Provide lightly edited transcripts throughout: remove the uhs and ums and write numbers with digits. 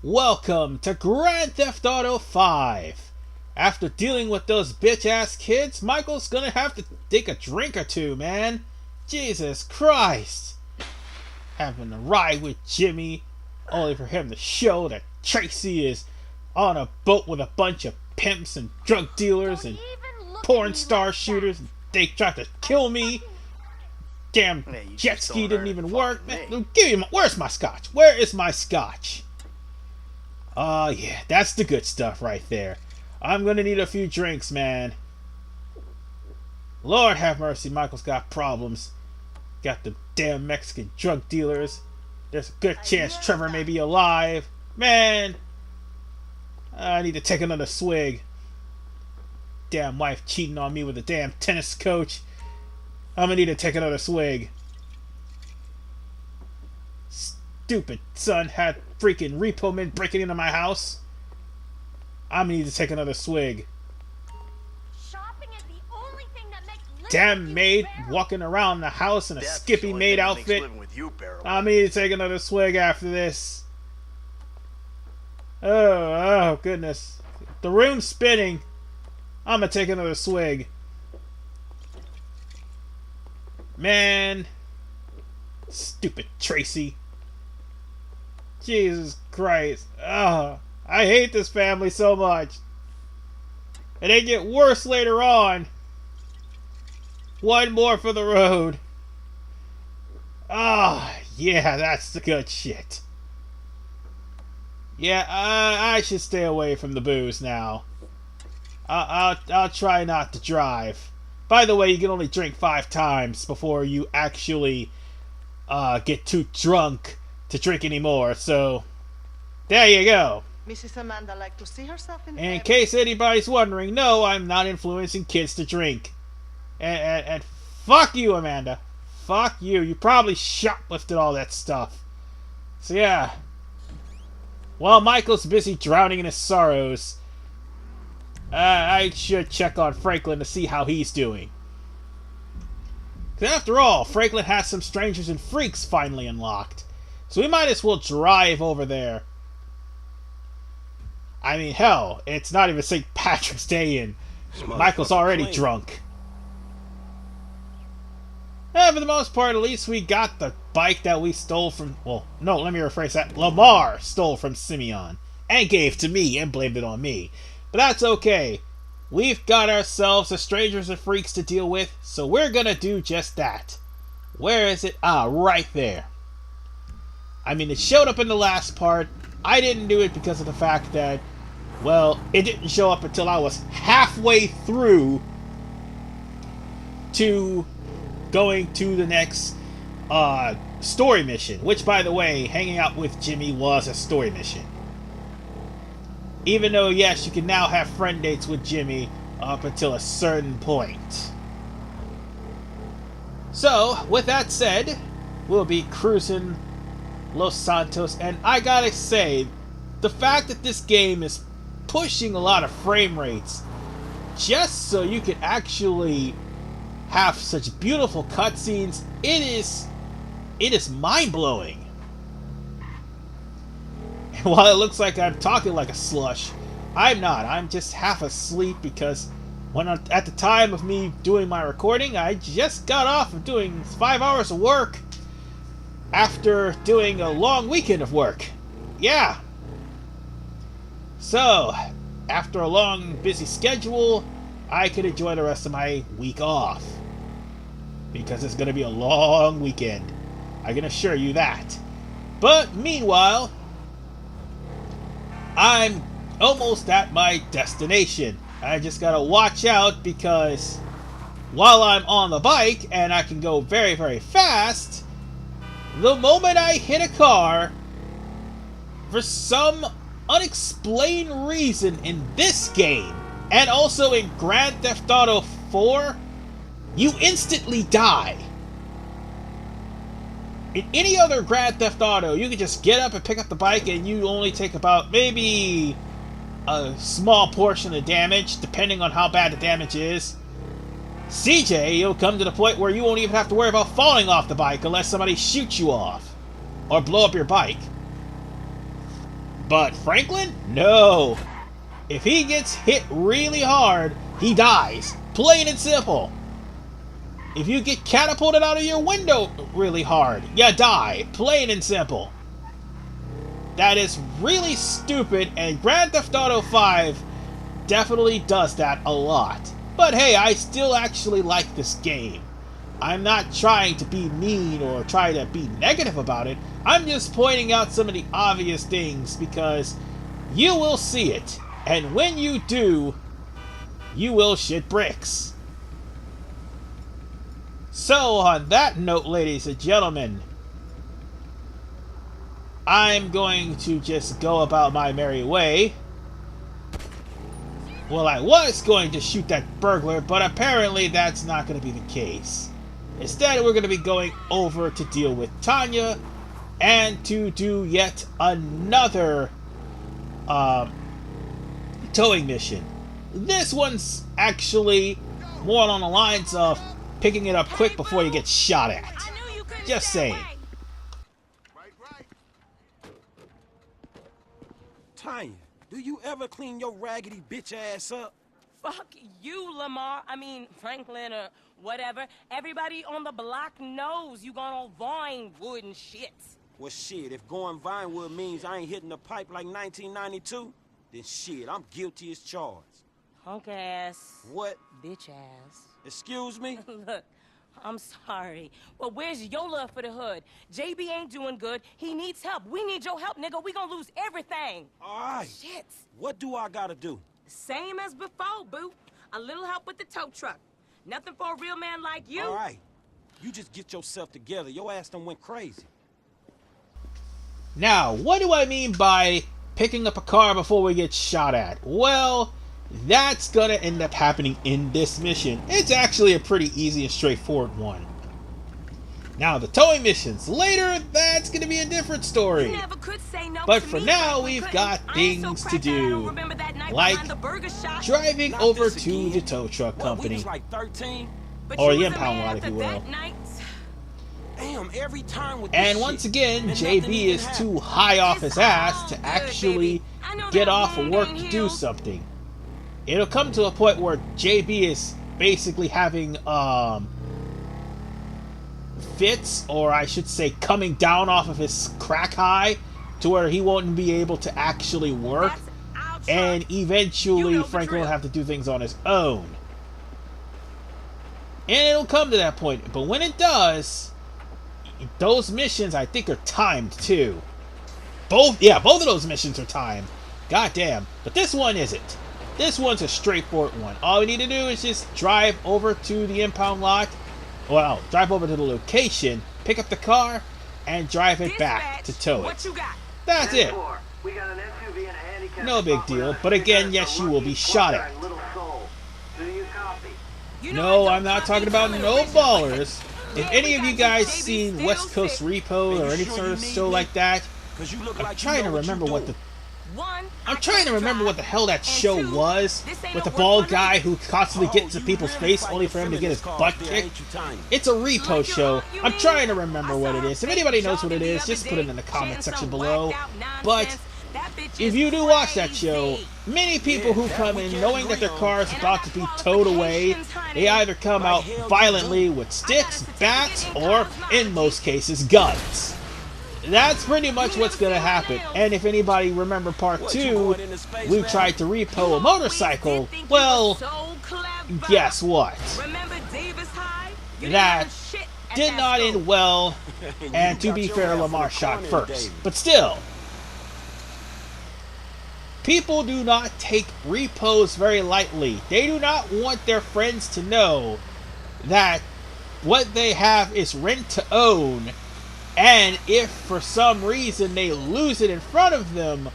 Welcome to Grand Theft Auto 5. After dealing with those bitch-ass kids, Michael's gonna have to take a drink or two, man. Jesus Christ. Having a ride with Jimmy, only for him to show that Tracy is on a boat with a bunch of pimps and drug dealers and porn star shooters. They tried to kill me. Damn jet ski didn't even work. Man, give me where's my scotch? Where is my scotch? Oh yeah, that's the good stuff right there. I'm gonna need a few drinks, man. Lord have mercy, Michael's got problems. Got the damn Mexican drug dealers. There's a good chance Trevor may be alive. Man, I need to take another swig. Damn wife cheating on me with a damn tennis coach. I'm gonna need to take another swig. Stupid son had freaking repo men breaking into my house. I'm gonna need to take another swig. Shopping is the only thing that makes Damn maid walking around the house in a Skippy maid outfit. I'm gonna need to take another swig after this. Oh goodness. The room's spinning. I'm gonna take another swig. Man. Stupid Tracy. Jesus Christ. Oh, I hate this family so much. And they get worse later on. One more for the road. Ah, yeah, that's the good shit. Yeah, I should stay away from the booze now. I'll try not to drive. By the way, you can only drink 5 times before you actually get too drunk to drink anymore. So, there you go. Mrs. Amanda like to see herself in case anybody's wondering, no, I'm not influencing kids to drink. And fuck you, Amanda. Fuck you. You probably shoplifted all that stuff. So yeah. While Michael's busy drowning in his sorrows, I should check on Franklin to see how he's doing. Because after all, Franklin has some Strangers and Freaks finally unlocked. So we might as well drive over there. I mean, hell, it's not even St. Patrick's Day and Michael's already drunk. For the most part, at least we got the bike that we stole from... Well, no, let me rephrase that. Lamar stole from Simeon and gave to me and blamed it on me. But that's okay. We've got ourselves a Strangers and Freaks to deal with, so we're gonna do just that. Where is it? Ah, right there. I mean, it showed up in the last part. I didn't do it because of the fact that, well, it didn't show up until I was halfway through to going to the next story mission. Which, by the way, hanging out with Jimmy was a story mission. Even though, yes, you can now have friend dates with Jimmy up until a certain point. So, with that said, we'll be cruising Los Santos, and I gotta say, the fact that this game is pushing a lot of frame rates just so you can actually have such beautiful cutscenes, it is mind-blowing. And while it looks like I'm talking like a slush, I'm not. I'm just half asleep because at the time of me doing my recording, I just got off of doing 5 hours of work after doing a long weekend of work. Yeah. So, after a long, busy schedule, I could enjoy the rest of my week off. Because it's going to be a long weekend. I can assure you that. But, meanwhile, I'm almost at my destination. I just gotta watch out because while I'm on the bike and I can go very, very fast, the moment I hit a car, for some unexplained reason in this game, and also in Grand Theft Auto 4, you instantly die. In any other Grand Theft Auto, you can just get up and pick up the bike and you only take about maybe a small portion of damage, depending on how bad the damage is. CJ, you'll come to the point where you won't even have to worry about falling off the bike unless somebody shoots you off or blow up your bike. But Franklin? No. If he gets hit really hard, he dies. Plain and simple. If you get catapulted out of your window really hard, you die. Plain and simple. That is really stupid, and Grand Theft Auto 5 definitely does that a lot. But hey, I still actually like this game. I'm not trying to be mean or try to be negative about it. I'm just pointing out some of the obvious things because you will see it. And when you do, you will shit bricks. So, on that note, ladies and gentlemen, I'm going to just go about my merry way. Well, I was going to shoot that burglar, but apparently that's not going to be the case. Instead, we're going to be going over to deal with Tanya and to do yet another towing mission. This one's actually more along the lines of picking it up quick before you get shot at. Just saying. Tanya, do you ever clean your raggedy bitch ass up? Fuck you, Lamar. I mean, Franklin or whatever. Everybody on the block knows you gone on Vinewood and shit. Well, shit, if going Vinewood means I ain't hitting the pipe like 1992, then shit, I'm guilty as charged. Punk ass. What? Bitch ass. Excuse me? Look, I'm sorry. Well, where's your love for the hood? JB ain't doing good. He needs help. We need your help, nigga. We gonna lose everything. All right. Shit. What do I gotta do? Same as before, boo. A little help with the tow truck. Nothing for a real man like you. All right. You just get yourself together. Your ass done went crazy. Now, what do I mean by picking up a car before we get shot at? Well, that's gonna end up happening in this mission. It's actually a pretty easy and straightforward one. Now, the towing missions later, that's gonna be a different story. You never could say no But to for me, now, Franklin we've couldn't. got I ain't so things to cracked that I don't do, remember that night like behind the burger shop. driving Not over this to again. the tow truck What, we company, was like 13? But or you the was a impound man lot, if after you will. that night. Damn, every time with this And shit. once again, And nothing JB even is happened. too high off It's his ass all to good, actually baby. I know get that off of wound work ain't to do healed. something. It'll come to a point where JB is basically having fits, or I should say coming down off of his crack high to where he won't be able to actually work, That's our truck. and eventually You know the Franklin will drill. have to do things on his own. And it'll come to that point, but when it does, those missions I think are timed too. Both of those missions are timed. Goddamn. But this one isn't. This one's a straightforward one. All we need to do is just drive over to the impound lot. Well, drive over to the location, pick up the car, and drive it back to tow What it. you got? That's it. We got an SUV and a handicap. No big deal. But again, yes, you will be shot at. Little soul. Do you copy? You know No, I I'm don't not talking copy about from no original. ballers. If Yeah, any we of got you guys JB seen still West Coast sick. Repo or Are you any sure sort you of need show me? like that, Cause you look I'm like trying you to know remember what the One, I'm I trying to can't remember what drive. the hell that And show two, was this ain't with no the bald work for guy me. who constantly gets in people's face only for him to get his butt kicked. It's a repo Like show. you I'm mean? trying to remember I what saw it her is. If fake anybody knows what it jogging the is, just other put it day, in the comment chatting section some below. whacked out But nonsense. That bitch if is you do watch that show, crazy. many people Yeah, who that come we in can knowing that their agree car is on. about to be towed away, they either come Like out hell you violently do. with sticks, I got a certificate bats, in or cosmology. in most cases, guns. That's pretty much what's gonna happen. And if anybody remember part What, you 2, going into space, we man? tried to repo a You always motorcycle. did think you Well, were so clever. guess what? Remember Davis High? You That didn't learn shit at did that not school. end well, and to got be your fair, ass in Lamar the shot corner, first. David. But still, people do not take repos very lightly. They do not want their friends to know that what they have is rent to own, and if for some reason they lose it in front of them,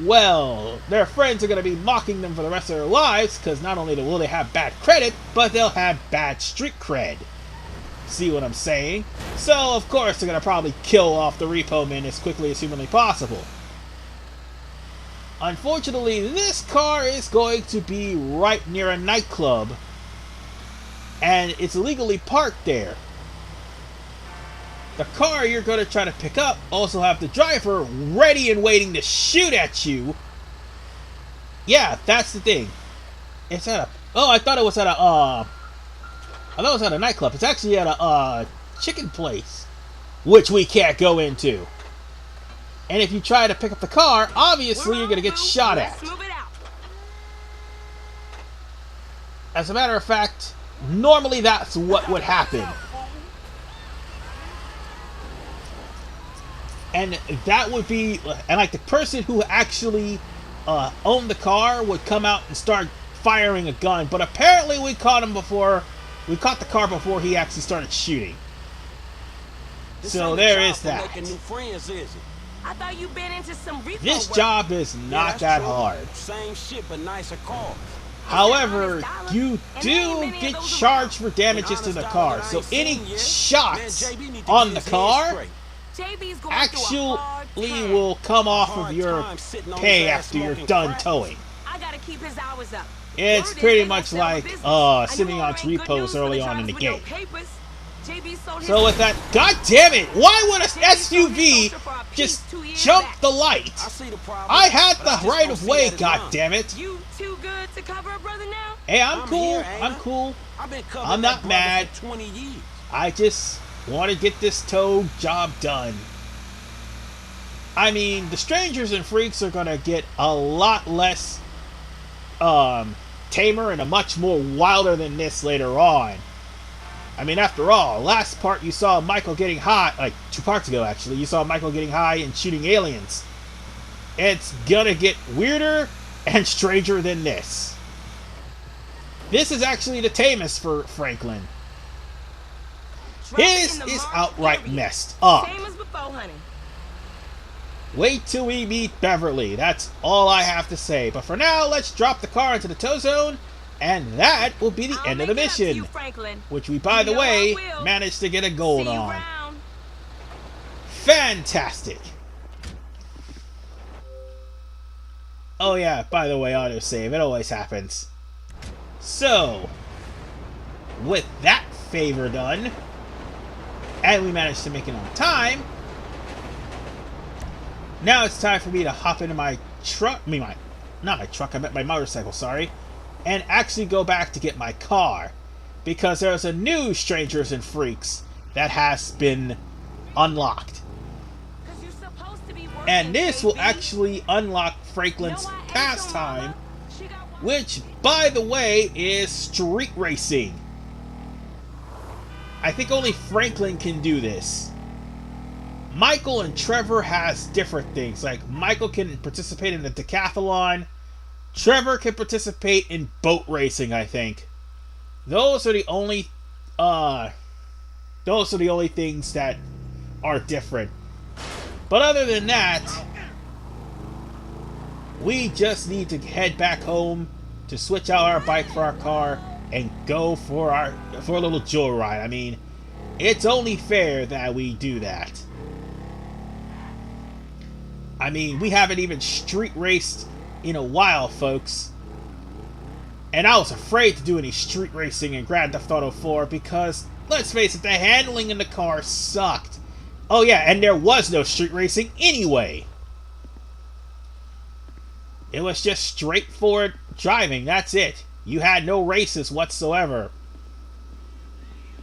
well, their friends are going to be mocking them for the rest of their lives, because not only will they have bad credit, but they'll have bad street cred. See what I'm saying? So, of course, they're going to probably kill off the repo man as quickly as humanly possible. Unfortunately, this car is going to be right near a nightclub, and it's illegally parked there. the car you're going to try to pick up also have the driver ready and waiting to shoot at you. Yeah, that's the thing. It's at a... Oh, I thought it was at a... I thought it was at a nightclub. It's actually at a chicken place, which we can't go into. And if you try to pick up the car, obviously you're going to get shot at. As a matter of fact, normally that's what would happen. And that would be... And like the person who actually owned the car would come out and start firing a gun. But apparently we caught him before... We caught the car before he actually started shooting. So there is that. I thought you been into some repo This work. job is not that hard. Same shit, but nicer cars. However, you do get charged for damages to the car. So any shots on the car JB's going actually will come off of your pay after you're done towing. I gotta keep his hours up. It's pretty much like sitting on repos early on in the game. So with that, god damn it, why would an SUV just jump the light? I had the right of way, god damn it. You too good to cover a brother now? Hey, I'm cool, I'm cool. I'm not mad. I just want to get this tow job done. I mean, the strangers and freaks are gonna get a lot less tamer and a much more wilder than this later on. I mean, after all, last part you saw Michael getting high, like 2 parts ago actually, you saw Michael getting high and shooting aliens. It's gonna get weirder and stranger than this. This is actually the tamest for Franklin. His is outright messed up. Same as before, honey. Wait till we meet Beverly. That's all I have to say. But for now, let's drop the car into the tow zone, and that will be the end of the mission. Which we, by the way, managed to get a gold on. Fantastic. Oh yeah, by the way, autosave. It always happens. So, with that favor done, and we managed to make it on time, now it's time for me to hop into my truck, not my truck, I meant my motorcycle, sorry, and actually go back to get my car, because there's a new Strangers and Freaks that has been unlocked. And this will actually unlock Franklin's pastime, which, by the way, is street racing. I think only Franklin can do this. Michael and Trevor has different things. Like, Michael can participate in the decathlon. Trevor can participate in boat racing, I think. Those are the only things that are different. But other than that, we just need to head back home to switch out our bike for our car and go for a little joyride. I mean, it's only fair that we do that. I mean, we haven't even street raced in a while, folks. And I was afraid to do any street racing in Grand Theft Auto 4 because, let's face it, the handling in the car sucked. Oh yeah, and there was no street racing anyway. It was just straightforward driving, that's it. You had no races whatsoever.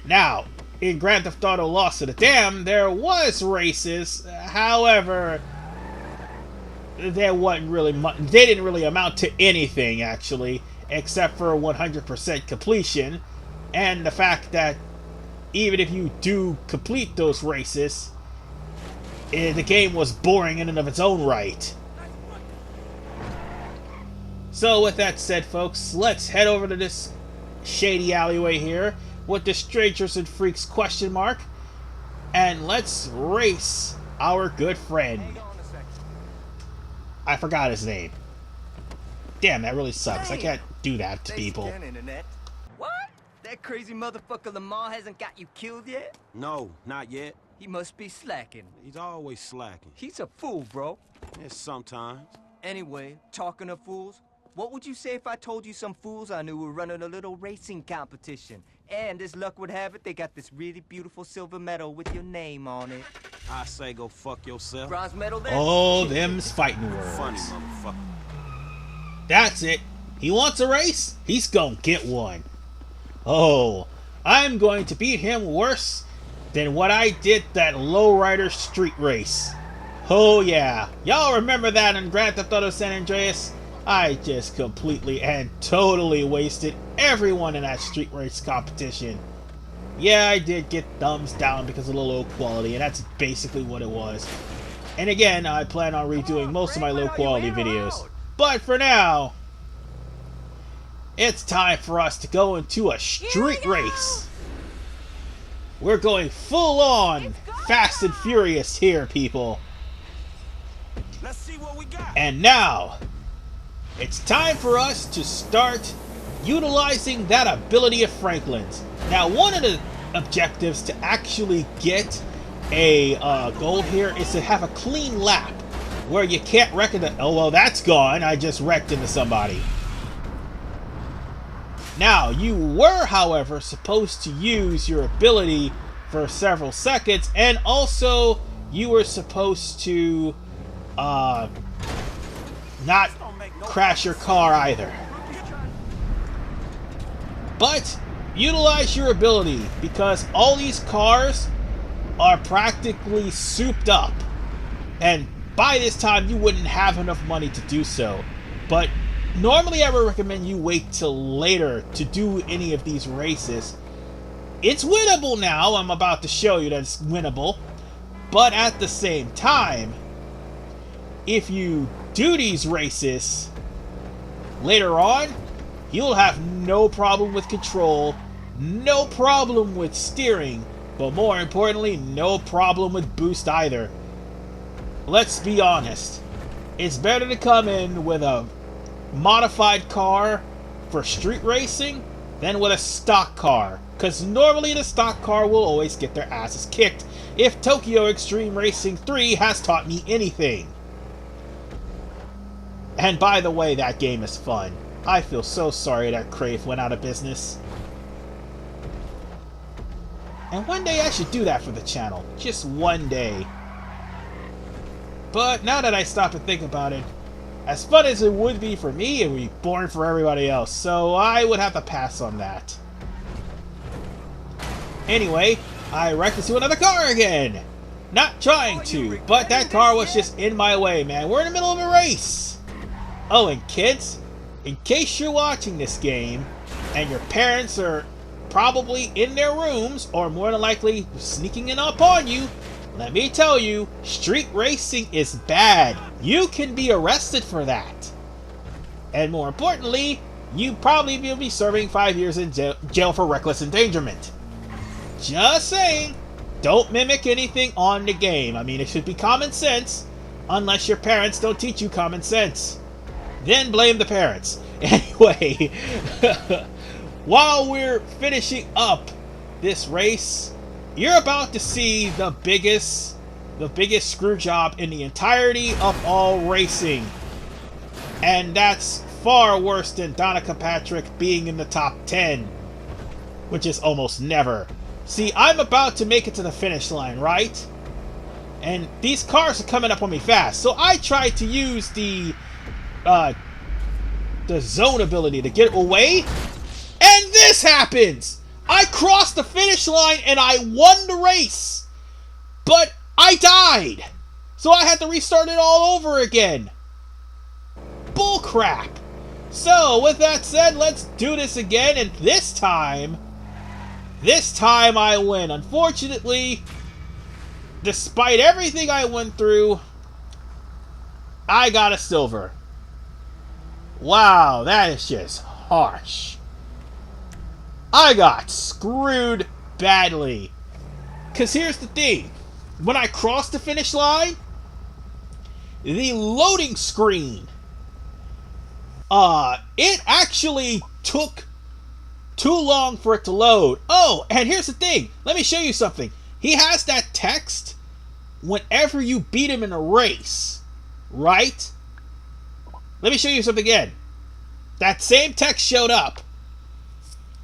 Now, in Grand Theft Auto Lost to the Dam, there was races. However, there wasn't really they didn't really amount to anything, actually, except for 100% completion, and the fact that even if you do complete those races, the game was boring in and of its own right. So with that said, folks, let's head over to this shady alleyway here with the Strangers and Freaks question mark, and let's race our good friend. I forgot his name. Damn, that really sucks. I can't do that to people. What? That crazy motherfucker Lamar hasn't got you killed yet? No, not yet. He must be slacking. He's always slacking. He's a fool, bro. Yes, sometimes. Anyway, talking of fools, what would you say if I told you some fools I knew were running a little racing competition? And as luck would have it, they got this really beautiful silver medal with your name on it. I say go fuck yourself. Bronze medal then? Oh, them's fighting Funny words. motherfucker. That's it. He wants a race? He's gonna get one. Oh, I'm going to beat him worse than what I did that lowrider street race. Oh yeah, y'all remember that in Grand Theft Auto San Andreas? I just completely and totally wasted everyone in that street race competition. Yeah, I did get thumbs down because of the low quality, and that's basically what it was. And again, I plan on redoing most of my low quality videos. But for now, it's time for us to go into a street race. We're going full on Fast and Furious here, people. Let's see what we got. And now, it's time for us to start utilizing that ability of Franklin's. Now, one of the objectives to actually get a goal here is to have a clean lap, where you can't wreck into... Oh, well, that's gone. I just wrecked into somebody. Now, you were, however, supposed to use your ability for several seconds, and also you were supposed to not crash your car either. But utilize your ability, because all these cars are practically souped up, and by this time you wouldn't have enough money to do so. But normally I would recommend you wait till later to do any of these races. It's winnable now. I'm about to show you that it's winnable. But at the same time, if you do these races later on, you'll have no problem with control, no problem with steering, but more importantly, no problem with boost either. Let's be honest. It's better to come in with a modified car for street racing than with a stock car, because normally the stock car will always get their asses kicked, if Tokyo Extreme Racing 3 has taught me anything. And by the way, that game is fun. I feel so sorry that Crave went out of business. And one day I should do that for the channel. Just one day. But now that I stop and think about it, as fun as it would be for me, it would be boring for everybody else. So I would have to pass on that. Anyway, I wrecked into another car again. Not trying to, but that car was just in my way, man. We're in the middle of a race. Oh, and kids, in case you're watching this game and your parents are probably in their rooms, or more than likely sneaking in upon you, let me tell you, street racing is bad. You can be arrested for that. And more importantly, you probably will be serving 5 years in jail for reckless endangerment. Just saying, don't mimic anything on the game. I mean, it should be common sense, unless your parents don't teach you common sense. Then blame the parents. Anyway, while we're finishing up this race, you're about to see the biggest screw job in the entirety of all racing. And that's far worse than Danica Patrick being in the top 10, which is almost never. See, I'm about to make it to the finish line, right? And these cars are coming up on me fast, so I tried to use the zone ability to get away, and this happens! I crossed the finish line and I won the race, but I died, so I had to restart it all over again. Bullcrap. So with that said, let's do this again, and this time I win. Unfortunately, despite everything I went through, I got a silver. Wow, that is just harsh. I got screwed badly. Because here's the thing. When I crossed the finish line, the loading screen, it actually took too long for it to load. Oh, and here's the thing. Let me show you something. He has that text whenever you beat him in a race, right? Let me show you something again. That same text showed up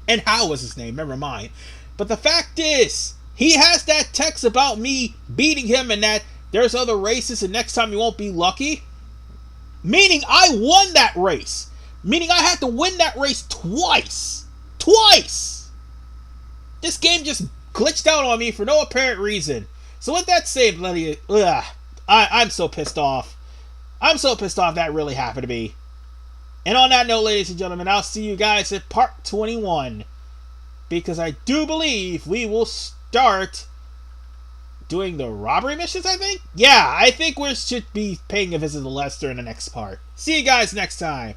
And Hal was his name, never mind. But the fact is, he has that text about me beating him and that there's other races and next time you won't be lucky. Meaning I won that race. Meaning I had to win that race twice. Twice! This game just glitched out on me for no apparent reason. So with that said, I'm so pissed off. I'm so pissed off that really happened to me. And on that note, ladies and gentlemen, I'll see you guys at part 21. Because I do believe we will start doing the robbery missions, I think? Yeah, I think we should be paying a visit to Lester in the next part. See you guys next time.